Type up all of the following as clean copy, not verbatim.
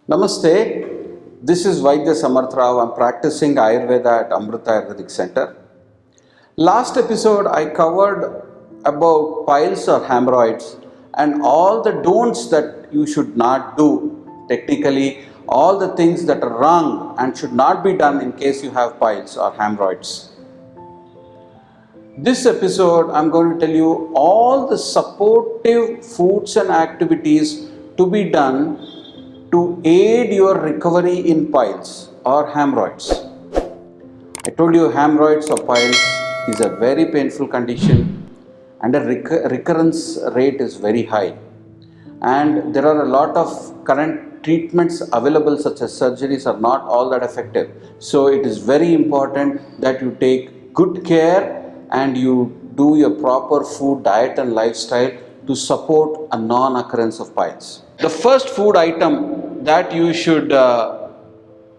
Namaste, this is Dr.Samarth. I'm practicing Ayurveda at Amrita Ayurvedic Center. Last episode I covered about piles or hemorrhoids and all the don'ts that you should not do. Technically, all the things that are wrong and should not be done in case you have piles or hemorrhoids. This episode I'm going to tell you all the supportive foods and activities to be done to aid your recovery in piles or hemorrhoids. I told you hemorrhoids or piles is a very painful condition and the recurrence rate is very high. And there are a lot of current treatments available, such as surgeries, are not all that effective. So it is very important that you take good care and you do your proper food, diet and lifestyle to support a non-occurrence of piles. The first food item that you should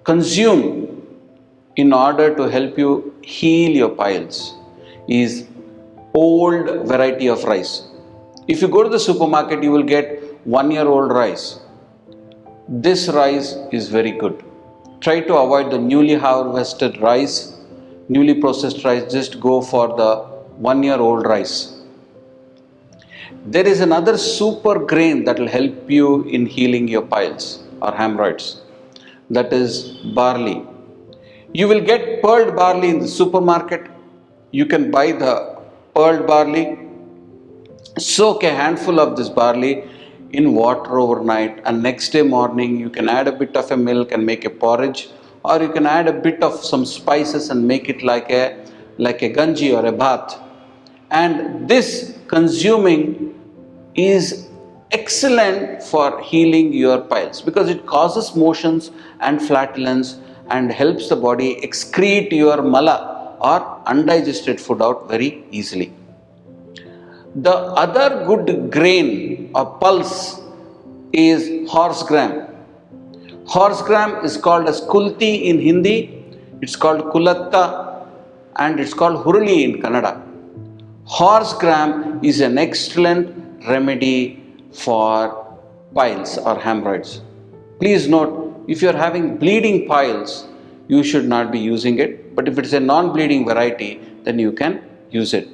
consume in order to help you heal your piles is old variety of rice. If you go to the supermarket, you will get 1-year-old rice. This rice is very good. Try to avoid the newly harvested rice, newly processed rice. Just go for the 1-year-old rice. There is another super grain that will help you in healing your piles or hemorrhoids. That is barley. You will get pearled barley in the supermarket. You can buy the pearled barley. Soak a handful of this barley in water overnight, and next day morning you can add a bit of a milk and make a porridge, or you can add a bit of some spices and make it like a ganji or a bath. And this consuming is excellent for healing your piles because it causes motions and flatulence and helps the body excrete your mala or undigested food out very easily. The other good grain or pulse is horse gram. Horse gram is called as kulti in Hindi, it's called kulatta, and it's called huruli in Kannada. Horse gram is an excellent remedy for piles or hemorrhoids. Please note, if you are having bleeding piles, you should not be using it, but if it is a non-bleeding variety, then you can use it.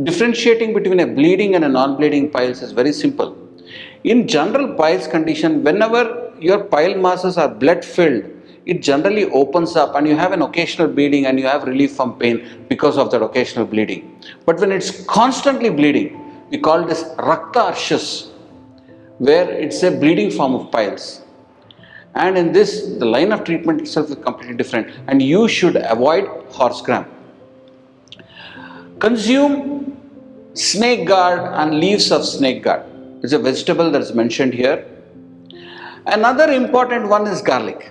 Differentiating between a bleeding and a non-bleeding piles is very simple. In general piles condition, whenever your pile masses are blood filled, it generally opens up and you have an occasional bleeding and you have relief from pain because of that occasional bleeding. But when it's constantly bleeding, we call this rakta arshas, where it's a bleeding form of piles. And in this, the line of treatment itself is completely different, and you should avoid horse gram. Consume snake gourd and leaves of snake gourd. It's a vegetable that is mentioned here. Another important one is garlic.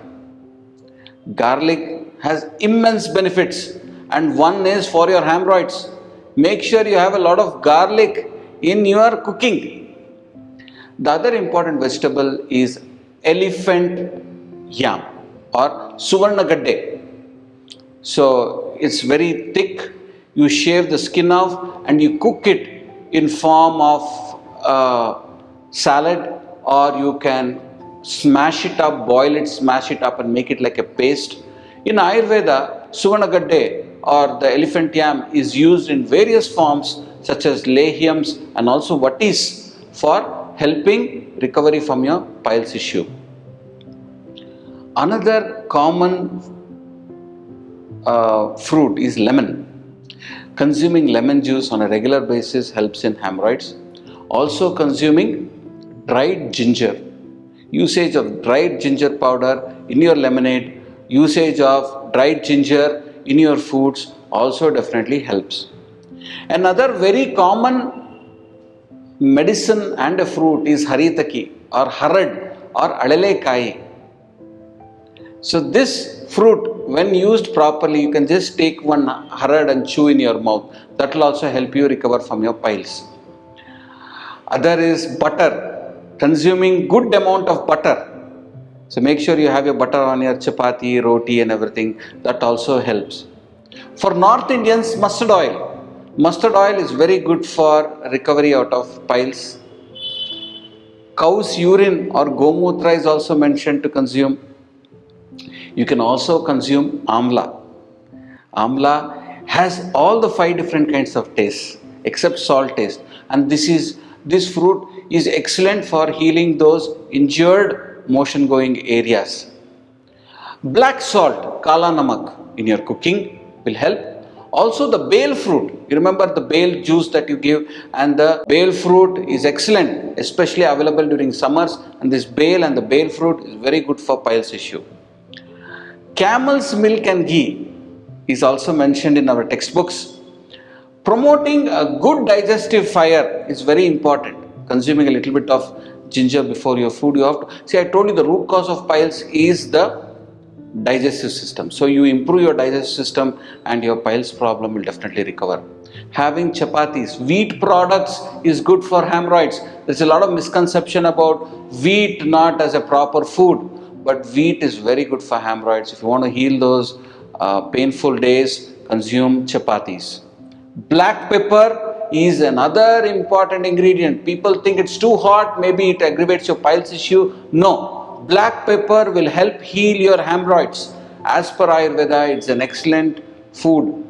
Garlic has immense benefits, and one is for your hemorrhoids. Make sure you have a lot of garlic in your cooking. The other important vegetable is elephant yam or suvarna gadde. So it's very thick. You shave the skin off and you cook it in form of salad, or you can smash it up, boil it, smash it up and make it like a paste. In Ayurveda, suvarna gadde or the elephant yam is used in various forms such as lehyams and also vatis for helping recovery from your piles issue. Another common fruit is lemon. Consuming lemon juice on a regular basis helps in hemorrhoids. Also consuming dried ginger. Usage of dried ginger powder in your lemonade, usage of dried ginger in your foods also definitely helps. Another very common medicine and a fruit is haritaki or harad or alelekai. So this fruit, when used properly, you can just take one harad and chew in your mouth. That will also help you recover from your piles. Other is butter. Consuming good amount of butter. So make sure you have your butter on your chapati, roti and everything. That also helps. For North Indians, mustard oil. Mustard oil is very good for recovery out of piles. Cow's urine or gomutra is also mentioned to consume. You can also consume amla. Amla has all the 5 different kinds of tastes except salt taste, and this fruit is excellent for healing those injured motion going areas. Black salt, kala namak, in your cooking will help. Also the bale fruit, you remember the bale juice that you give, and the bale fruit is excellent, especially available during summers, and this bale and the bale fruit is very good for piles issue. Camel's milk and ghee is also mentioned in our textbooks. Promoting a good digestive fire is very important. Consuming a little bit of ginger before your food, you have to see, I told you the root cause of piles is the digestive system. So you improve your digestive system and your piles problem will definitely recover. Having chapatis, wheat products is good for hemorrhoids. There's a lot of misconception about wheat not as a proper food, but wheat is very good for hemorrhoids. If you want to heal those painful days, consume chapatis. Black pepper is another important ingredient. People think it's too hot, maybe it aggravates your piles issue. No, black pepper will help heal your hemorrhoids. As per Ayurveda, it's an excellent food.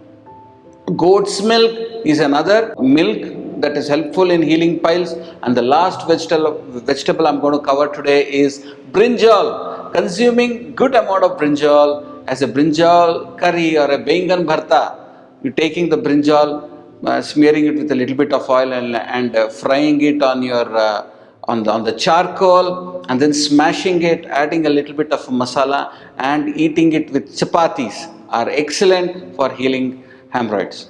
Goat's milk is another milk that is helpful in healing piles. And the last vegetable I'm going to cover today is brinjal. Consuming good amount of brinjal as a brinjal curry or a bengan bharta. You're taking the brinjal, smearing it with a little bit of oil and frying it on your on the charcoal, and then smashing it, adding a little bit of masala and eating it with chapatis are excellent for healing hemorrhoids.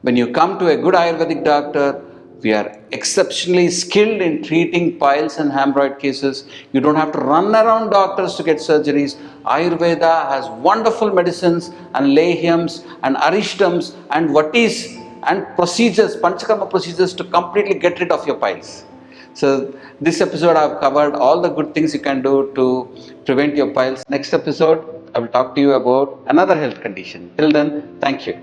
When you come to a good Ayurvedic doctor, we are exceptionally skilled in treating piles and hemorrhoid cases. You don't have to run around doctors to get surgeries. Ayurveda has wonderful medicines and lahyams and arishtams and vatis and procedures, panchakarma procedures to completely get rid of your piles. So this episode I have covered all the good things you can do to prevent your piles. Next episode I will talk to you about another health condition. Till then, thank you.